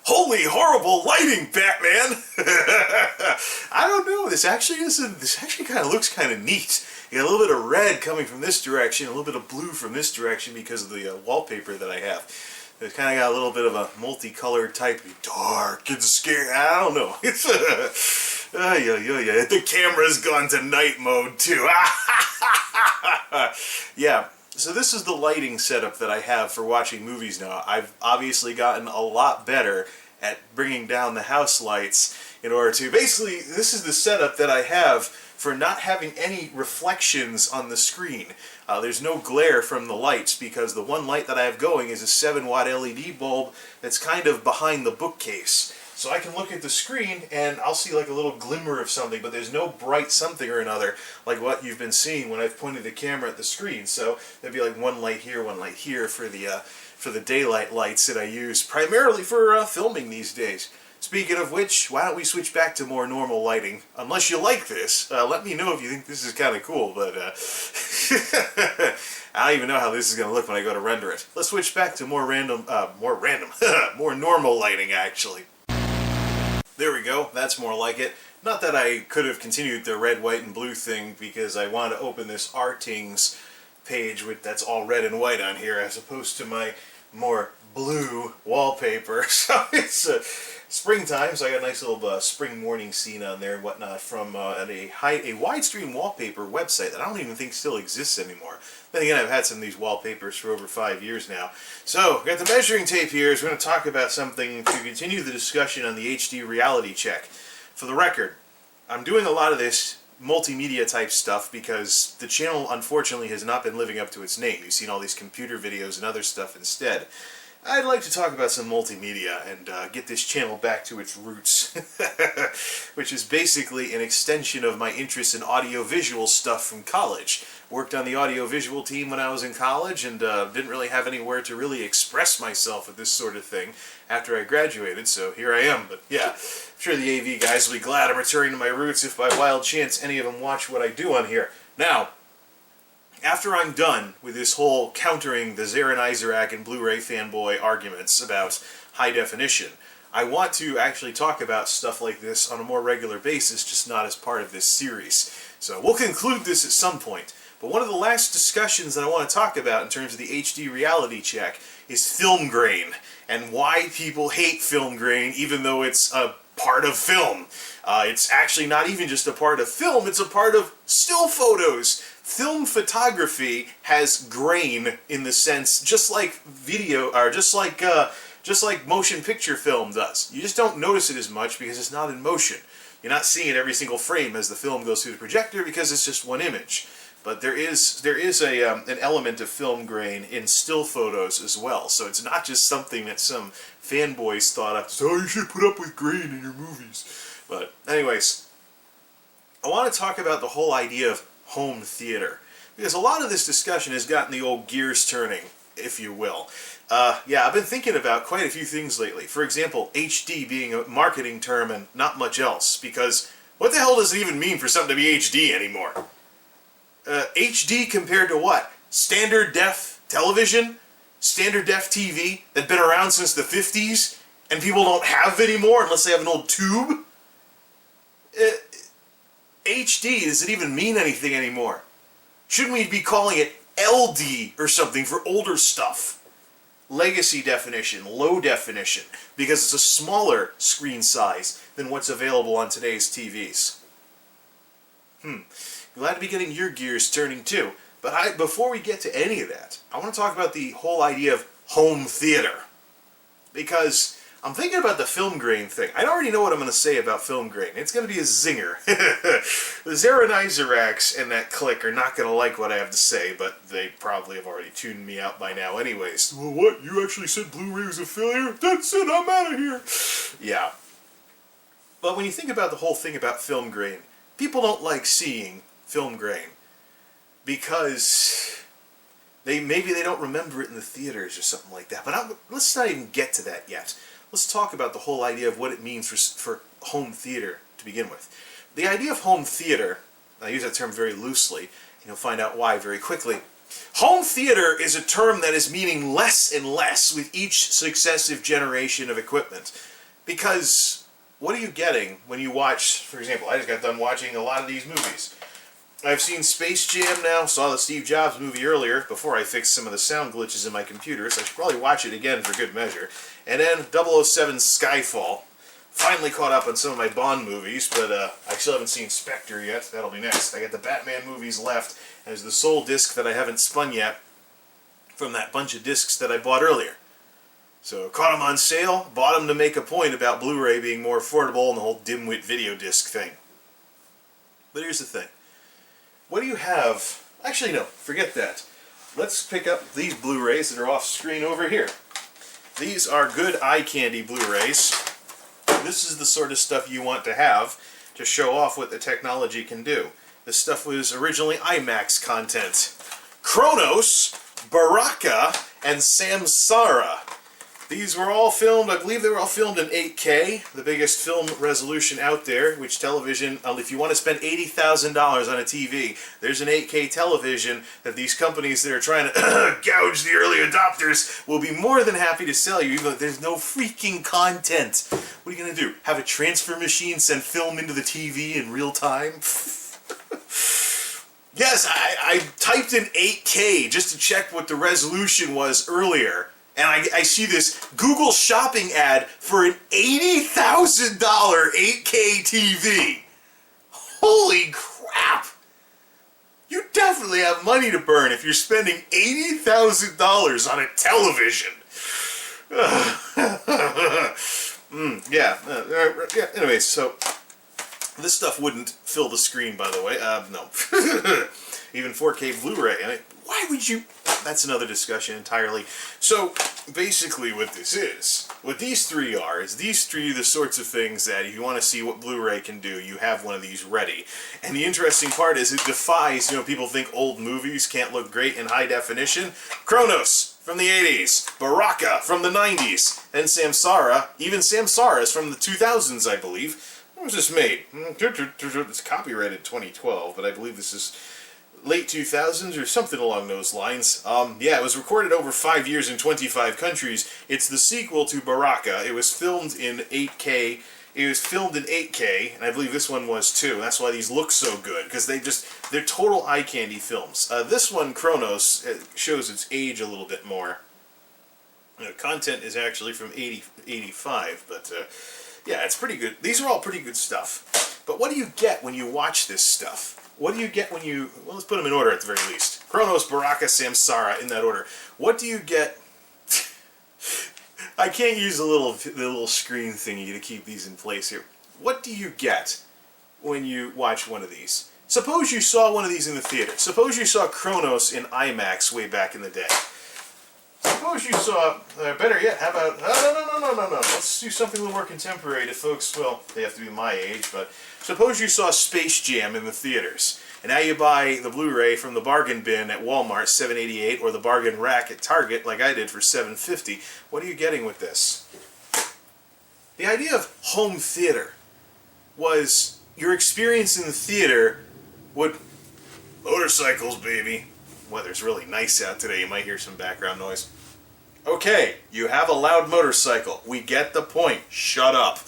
Holy horrible lighting, Batman! I don't know. This actually kind of looks kind of neat. You got a little bit of red coming from this direction, a little bit of blue from this direction because of the wallpaper that I have. It's kind of got a little bit of a multicolored type, dark and scary. I don't know. It's the camera's gone to night mode too. Yeah. So this is the lighting setup that I have for watching movies now. I've obviously gotten a lot better at bringing down the house lights in order to... Basically, this is the setup that I have for not having any reflections on the screen. There's no glare from the lights because the one light that I have going is a 7-watt LED bulb that's kind of behind the bookcase. So I can look at the screen and I'll see like a little glimmer of something, but there's no bright something or another like what you've been seeing when I've pointed the camera at the screen. So there'd be like one light here for the daylight lights that I use primarily for filming these days. Speaking of which, why don't we switch back to more normal lighting? Unless you like this, let me know if you think this is kind of cool, but I don't even know how this is going to look when I go to render it. Let's switch back to more normal lighting actually. There we go, that's more like it. Not that I could have continued the red, white, and blue thing because I want to open this RTings page that's all red and white on here as opposed to my more blue wallpaper. So it's springtime, so I got a nice little spring morning scene on there and whatnot from a widestream wallpaper website that I don't even think still exists anymore. Then again, I've had some of these wallpapers for over 5 years now. So, got the measuring tape here. So we're going to talk about something to continue the discussion on the HD reality check. For the record, I'm doing a lot of this multimedia type stuff because the channel unfortunately has not been living up to its name. You've seen all these computer videos and other stuff instead. I'd like to talk about some multimedia and get this channel back to its roots, which is basically an extension of my interest in audio-visual stuff from college. Worked on the audio-visual team when I was in college and didn't really have anywhere to really express myself with this sort of thing after I graduated, so here I am. But yeah, I'm sure the AV guys will be glad I'm returning to my roots if by wild chance any of them watch what I do on here. Now, after I'm done with this whole countering the Zarin Isaac and Blu-ray fanboy arguments about high definition, I want to actually talk about stuff like this on a more regular basis, just not as part of this series. So we'll conclude this at some point. But one of the last discussions that I want to talk about in terms of the HD reality check is film grain, and why people hate film grain even though it's a part of film. It's actually not even just a part of film, it's a part of still photos. Film photography has grain in the sense, just like video, or just like motion picture film does. You just don't notice it as much because it's not in motion. You're not seeing it every single frame as the film goes through the projector because it's just one image. But there is an element of film grain in still photos as well. So it's not just something that some fanboys thought up. Oh, you should put up with grain in your movies. But anyways, I want to talk about the whole idea of home theater, because a lot of this discussion has gotten the old gears turning, if you will. Yeah, I've been thinking about quite a few things lately. For example, HD being a marketing term and not much else, because what the hell does it even mean for something to be HD anymore? HD compared to what? Standard def television? Standard def TV that's been around since the 50s and people don't have anymore unless they have an old tube? HD, does it even mean anything anymore? Shouldn't we be calling it LD or something for older stuff? Legacy definition, low definition, because it's a smaller screen size than what's available on today's TVs. Glad to be getting your gears turning too. But before we get to any of that, I want to talk about the whole idea of home theater. Because I'm thinking about the film grain thing. I already know what I'm going to say about film grain. It's going to be a zinger. The Zarin Isaacs and that clique are not going to like what I have to say, but they probably have already tuned me out by now anyways. Well, what? You actually said Blu-ray was a failure? That's it, I'm out of here. Yeah. But when you think about the whole thing about film grain, people don't like seeing film grain because maybe they don't remember it in the theaters or something like that. But let's not even get to that yet. Let's talk about the whole idea of what it means for home theater to begin with. The idea of home theater, I use that term very loosely, and you'll find out why very quickly. Home theater is a term that is meaning less and less with each successive generation of equipment. Because what are you getting when you watch, for example, I just got done watching a lot of these movies. I've seen Space Jam now, saw the Steve Jobs movie earlier, before I fixed some of the sound glitches in my computer, so I should probably watch it again for good measure. And then 007 Skyfall. Finally caught up on some of my Bond movies, but I still haven't seen Spectre yet. That'll be next. I got the Batman movies left as the sole disc that I haven't spun yet from that bunch of discs that I bought earlier. So caught them on sale, bought them to make a point about Blu-ray being more affordable and the whole dimwit video disc thing. But here's the thing. What do you have? Actually, no, forget that. Let's pick up these Blu-rays that are off screen over here. These are good eye candy Blu-rays. This is the sort of stuff you want to have to show off what the technology can do. This stuff was originally IMAX content. Kronos, Baraka, and Samsara. These were all filmed, I believe they were all filmed in 8K, the biggest film resolution out there, which television, if you want to spend $80,000 on a TV, there's an 8K television that these companies that are trying to gouge the early adopters will be more than happy to sell you, even though there's no freaking content. What are you going to do? Have a transfer machine send film into the TV in real time? Yes, I typed in 8K just to check what the resolution was earlier. And I see this Google shopping ad for an $80,000 8K TV. Holy crap! You definitely have money to burn if you're spending $80,000 on a television. Yeah. Anyway, so this stuff wouldn't fill the screen, by the way. No. Even 4K Blu-ray. I mean, why would you... That's another discussion entirely. So, basically what this is, what these three are, is these three the sorts of things that if you want to see what Blu-ray can do, you have one of these ready. And the interesting part is it defies, people think old movies can't look great in high definition. Kronos from the 80s, Baraka from the 90s, and Samsara, even Samsara is from the 2000s, I believe. When was this made? It's copyrighted 2012, but I believe this is late 2000s or something along those lines. Yeah, it was recorded over 5 years in 25 countries. It's the sequel to Baraka. It was filmed in 8K. It was filmed in 8K, and I believe this one was too. That's why these look so good, because they're total eye candy films. This one, Kronos, shows its age a little bit more. Content is actually from 85, but yeah, it's pretty good. These are all pretty good stuff. But what do you get when you watch this stuff? What do you get when you... Well, let's put them in order at the very least. Kronos, Baraka, Samsara, in that order. What do you get... I can't use the little screen thingy to keep these in place here. What do you get when you watch one of these? Suppose you saw one of these in the theater. Suppose you saw Kronos in IMAX way back in the day. Suppose you saw... better yet, how about... No. Let's do something a little more contemporary to folks... Well, they have to be my age, but... Suppose you saw Space Jam in the theaters, and now you buy the Blu-ray from the bargain bin at Walmart, $7.88, or the bargain rack at Target, like I did, for $7.50. What are you getting with this? The idea of home theater was your experience in the theater would... Motorcycles, baby. Weather's really nice out today. You might hear some background noise. Okay, you have a loud motorcycle. We get the point. Shut up.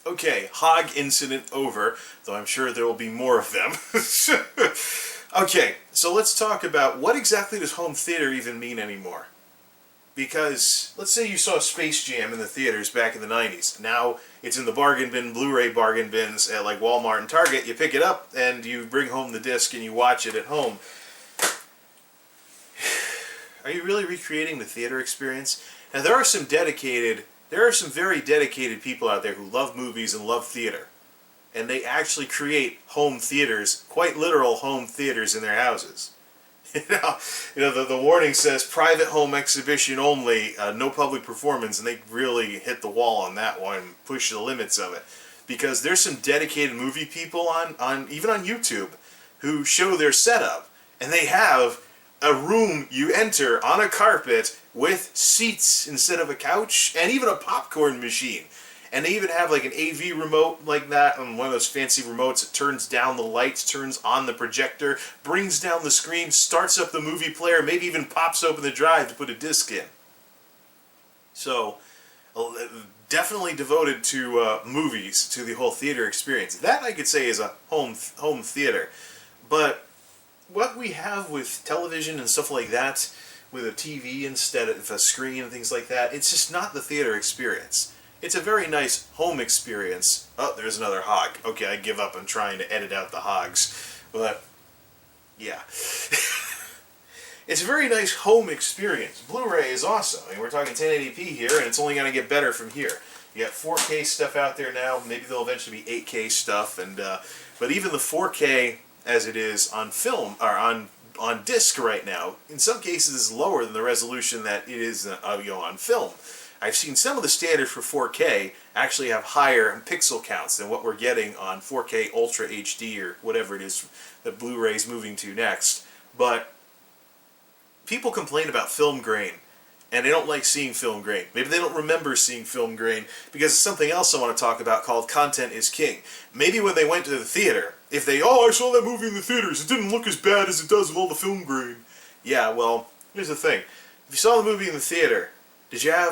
Okay, hog incident over, though I'm sure there will be more of them. Okay, so let's talk about what exactly does home theater even mean anymore? Because, let's say you saw Space Jam in the theaters back in the 90s. Now, it's in the bargain bin, Blu-ray bargain bins at like Walmart and Target. You pick it up, and you bring home the disc, and you watch it at home. Are you really recreating the theater experience? Now, there are some very dedicated people out there who love movies and love theater. And they actually create home theaters, quite literal home theaters in their houses. The warning says private home exhibition only, no public performance, and they really hit the wall on that one, push the limits of it. Because there's some dedicated movie people even on YouTube who show their setup, and they have a room you enter on a carpet with seats instead of a couch, and even a popcorn machine. And they even have like an AV remote like that, on one of those fancy remotes that turns down the lights, turns on the projector, brings down the screen, starts up the movie player, maybe even pops open the drive to put a disc in. So, definitely devoted to movies, to the whole theater experience. That I could say is a home theater. But what we have with television and stuff like that, with a TV instead of a screen and things like that, it's just not the theater experience. It's a very nice home experience. Oh, there's another hog. Okay, I give up on trying to edit out the hogs. But, yeah. It's a very nice home experience. Blu-ray is awesome. I mean, we're talking 1080p here, and it's only going to get better from here. You got 4K stuff out there now. Maybe there'll eventually be 8K stuff. But even the 4K, as it is on film, or on disc right now, in some cases is lower than the resolution that it is on film. I've seen some of the standards for 4K actually have higher pixel counts than what we're getting on 4K Ultra HD or whatever it is that Blu-ray's moving to next. But people complain about film grain, and they don't like seeing film grain. Maybe they don't remember seeing film grain because it's something else I want to talk about called content is king. Maybe when they went to the theater, if they, oh, I saw that movie in the theaters, it didn't look as bad as it does with all the film grain. Yeah, well, here's the thing. If you saw the movie in the theater,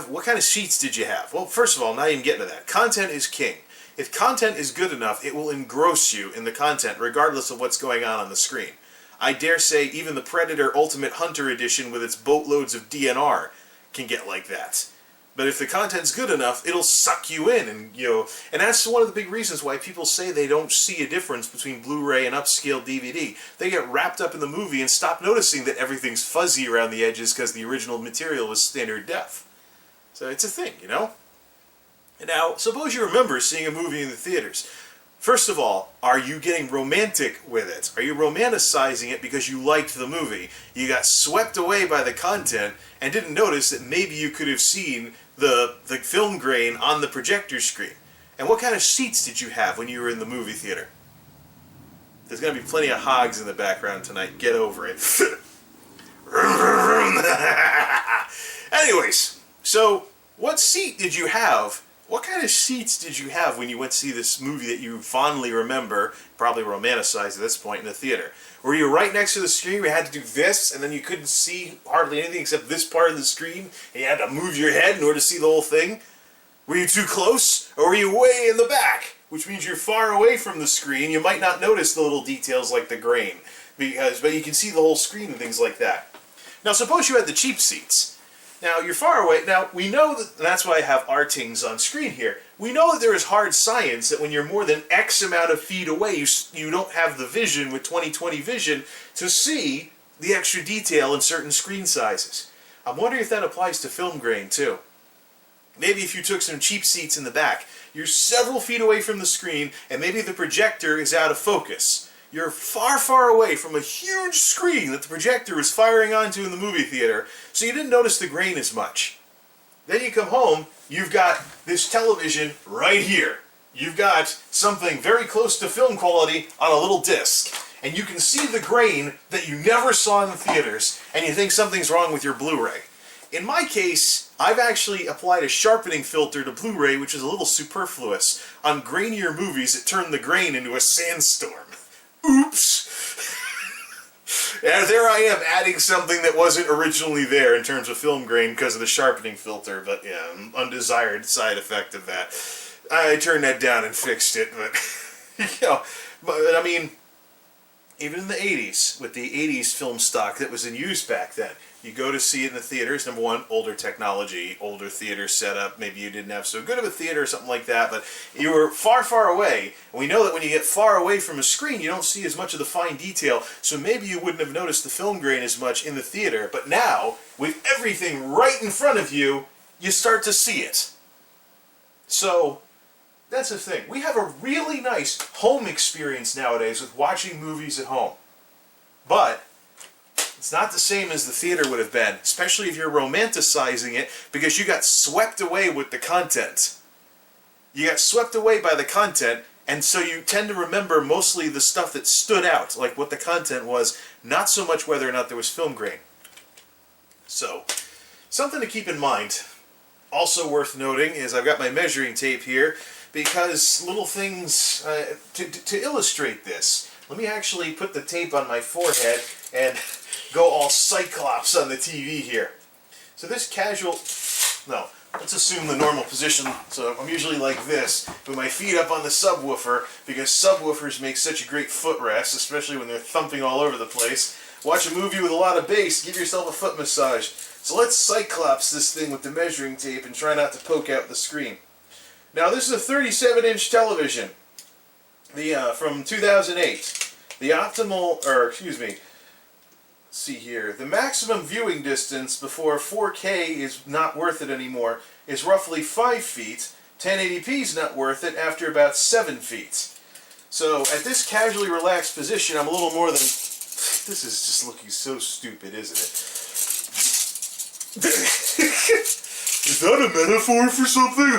what kind of seats did you have? Well, first of all, not even getting to that. Content is king. If content is good enough, it will engross you in the content regardless of what's going on the screen. I dare say even the Predator Ultimate Hunter Edition with its boatloads of DNR can get like that. But if the content's good enough, it'll suck you in, and that's one of the big reasons why people say they don't see a difference between Blu-ray and upscale DVD. They get wrapped up in the movie and stop noticing that everything's fuzzy around the edges because the original material was standard def. So it's a thing, And now, suppose you remember seeing a movie in the theaters. First of all, are you getting romantic with it? Are you romanticizing it because you liked the movie? You got swept away by the content and didn't notice that maybe you could have seen the film grain on the projector screen. And what kind of seats did you have when you were in the movie theater? There's going to be plenty of hogs in the background tonight. Get over it. Anyways, so what seat did you have? What kind of seats did you have when you went to see this movie that you fondly remember, probably romanticized at this point in the theater? Were you right next to the screen where you had to do this, and then you couldn't see hardly anything except this part of the screen, and you had to move your head in order to see the whole thing? Were you too close, or were you way in the back? Which means you're far away from the screen. You might not notice the little details like the grain, but you can see the whole screen and things like that. Now suppose you had the cheap seats. Now, you're far away. Now, we know that, and that's why I have RTings on screen here. We know that there is hard science that when you're more than X amount of feet away, you don't have the vision with 20/20 vision to see the extra detail in certain screen sizes. I'm wondering if that applies to film grain, too. Maybe if you took some cheap seats in the back, you're several feet away from the screen, and maybe the projector is out of focus. You're far, far away from a huge screen that the projector was firing onto in the movie theater, so you didn't notice the grain as much. Then you come home, you've got this television right here. You've got something very close to film quality on a little disc, and you can see the grain that you never saw in the theaters, and you think something's wrong with your Blu-ray. In my case, I've actually applied a sharpening filter to Blu-ray, which is a little superfluous. On grainier movies, it turned the grain into a sandstorm. Oops! Yeah, there I am adding something that wasn't originally there in terms of film grain because of the sharpening filter, but yeah, undesired side effect of that. I turned that down and fixed it, but, but I mean, even in the 80s, with the 80s film stock that was in use back then, you go to see it in the theaters, number one, older technology, older theater setup, maybe you didn't have so good of a theater or something like that, but you were far, far away, and we know that when you get far away from a screen, you don't see as much of the fine detail, so maybe you wouldn't have noticed the film grain as much in the theater, but now, with everything right in front of you, you start to see it. So, that's the thing. We have a really nice home experience nowadays with watching movies at home, but it's not the same as the theater would have been, especially if you're romanticizing it because you got swept away with the content. You got swept away by the content, and so you tend to remember mostly the stuff that stood out, like what the content was, not so much whether or not there was film grain. So, something to keep in mind. Also worth noting is I've got my measuring tape here because little things to illustrate this. Let me actually put the tape on my forehead and go all Cyclops on the TV here. So this let's assume the normal position. So I'm usually like this, with my feet up on the subwoofer, because subwoofers make such a great footrest, especially when they're thumping all over the place. Watch a movie with a lot of bass, give yourself a foot massage. So let's cyclops this thing with the measuring tape and try not to poke out the screen. Now this is a 37-inch television, from 2008. The optimal, or excuse me, let's see here, the maximum viewing distance before 4K is not worth it anymore is roughly 5 feet. 1080p is not worth it after about 7 feet. So at this casually relaxed position, I'm a little more than... This is just looking so stupid, isn't it? Is that a metaphor for something?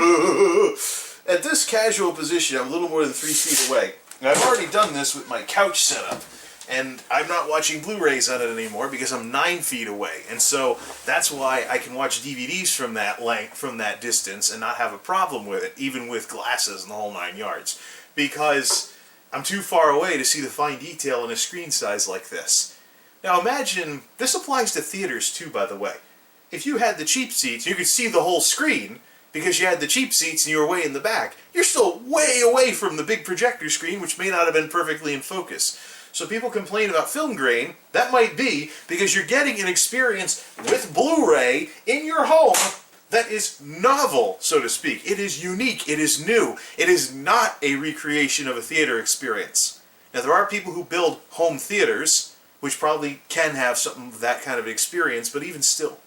At this casual position, I'm a little more than 3 feet away. And I've already done this with my couch setup. And I'm not watching Blu-rays on it anymore because I'm 9 feet away. And so that's why I can watch DVDs from that length, from that distance, and not have a problem with it, even with glasses and the whole 9 yards. Because I'm too far away to see the fine detail in a screen size like this. Now imagine, this applies to theaters too, by the way. If you had the cheap seats, you could see the whole screen because you had the cheap seats and you were way in the back. You're still way away from the big projector screen, which may not have been perfectly in focus. So people complain about film grain. That might be because you're getting an experience with Blu-ray in your home that is novel, so to speak. It is unique. It is new. It is not a recreation of a theater experience. Now, there are people who build home theaters, which probably can have something of that kind of experience, but even still,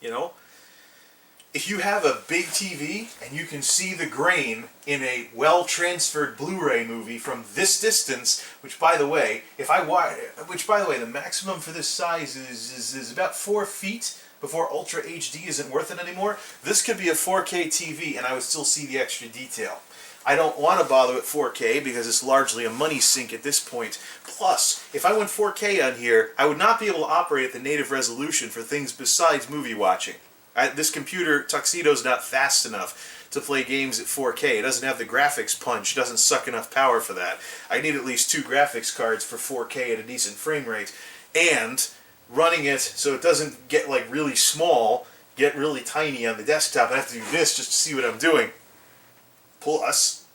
you know, if you have a big TV and you can see the grain in a well-transferred Blu-ray movie from this distance, which by the way, the maximum for this size is about 4 feet before Ultra HD isn't worth it anymore. This could be a 4K TV and I would still see the extra detail. I don't want to bother with 4K because it's largely a money sink at this point. Plus, if I went 4K on here, I would not be able to operate at the native resolution for things besides movie watching. This computer Tuxedo's not fast enough to play games at 4K. It doesn't have the graphics punch. It doesn't suck enough power for that. I need at least 2 graphics cards for 4K at a decent frame rate. And running it so it doesn't get like really small, get really tiny on the desktop. I have to do this just to see what I'm doing. Plus,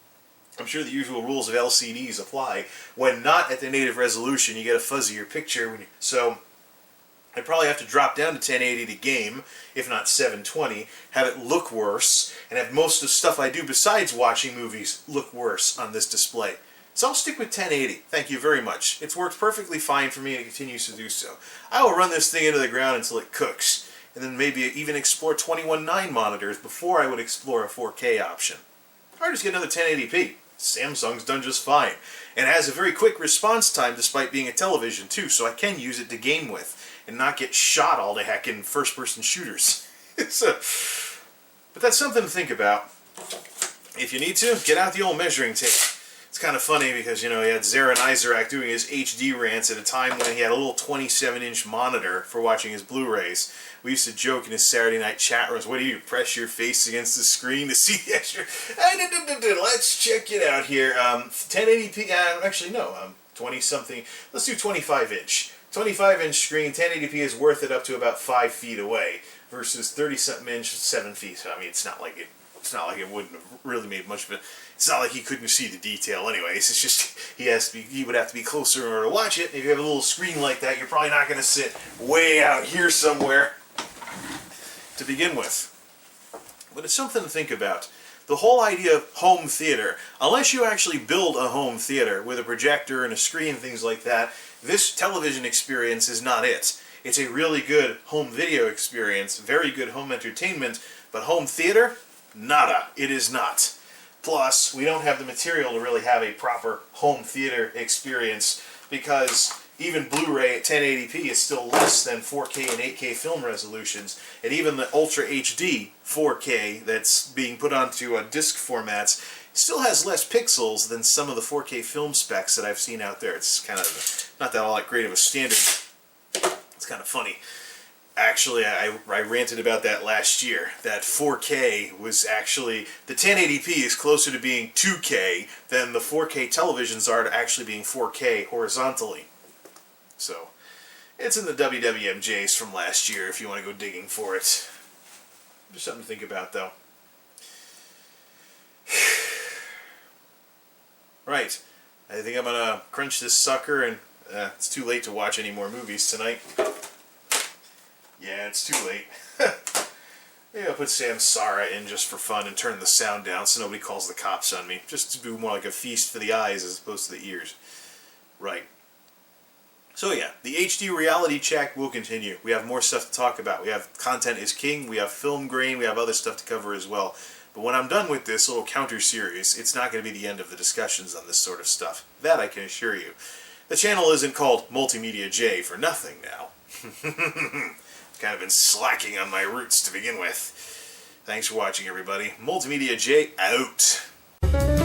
I'm sure the usual rules of LCDs apply. When not at the native resolution, you get a fuzzier picture. So I'd probably have to drop down to 1080 to game, if not 720, have it look worse, and have most of the stuff I do besides watching movies look worse on this display. So I'll stick with 1080. Thank you very much. It's worked perfectly fine for me and it continues to do so. I will run this thing into the ground until it cooks, and then maybe even explore 21:9 monitors before I would explore a 4K option. Or just get another 1080p. Samsung's done just fine. And it has a very quick response time despite being a television too, so I can use it to game with and not get shot all the heck in first-person shooters. But that's something to think about. If you need to, get out the old measuring tape. It's kind of funny because, you know, he had Zaren Isaac doing his HD rants at a time when he had a little 27-inch monitor for watching his Blu-rays. We used to joke in his Saturday night chat rooms, what do you, press your face against the screen to see the extra? Let's check it out here. 1080p, actually no, 20-something, let's do 25-inch. 25-inch screen, 1080p is worth it up to about 5 feet away versus 30-something inch, 7 feet. So, I mean, it's not like it wouldn't have really made much of it. It's not like he couldn't see the detail anyways. It's just he would have to be closer in order to watch it. If you have a little screen like that, you're probably not going to sit way out here somewhere to begin with. But it's something to think about. The whole idea of home theater, unless you actually build a home theater with a projector and a screen and things like that, this television experience is not it. It's a really good home video experience, very good home entertainment, but home theater? Nada. It is not. Plus, we don't have the material to really have a proper home theater experience because even Blu-ray at 1080p is still less than 4K and 8K film resolutions, and even the Ultra HD 4K that's being put onto disc formats still has less pixels than some of the 4K film specs that I've seen out there. It's kind of not that all that great of a standard. It's kind of funny. Actually, I ranted about that last year, that 4K was actually, the 1080p is closer to being 2K than the 4K televisions are to actually being 4K horizontally. So, it's in the WWMJs from last year if you want to go digging for it. Just something to think about, though. Right. I think I'm gonna crunch this sucker, and it's too late to watch any more movies tonight. Yeah, it's too late. Maybe I'll put Samsara in just for fun and turn the sound down so nobody calls the cops on me. Just to do more like a feast for the eyes as opposed to the ears. Right. So yeah, the HD reality check will continue. We have more stuff to talk about. We have Content is King, we have Film Grain, we have other stuff to cover as well. But when I'm done with this little counter-series, it's not going to be the end of the discussions on this sort of stuff. That I can assure you. The channel isn't called MultimediaJay for nothing now. I've kind of been slacking on my roots to begin with. Thanks for watching, everybody. MultimediaJay out.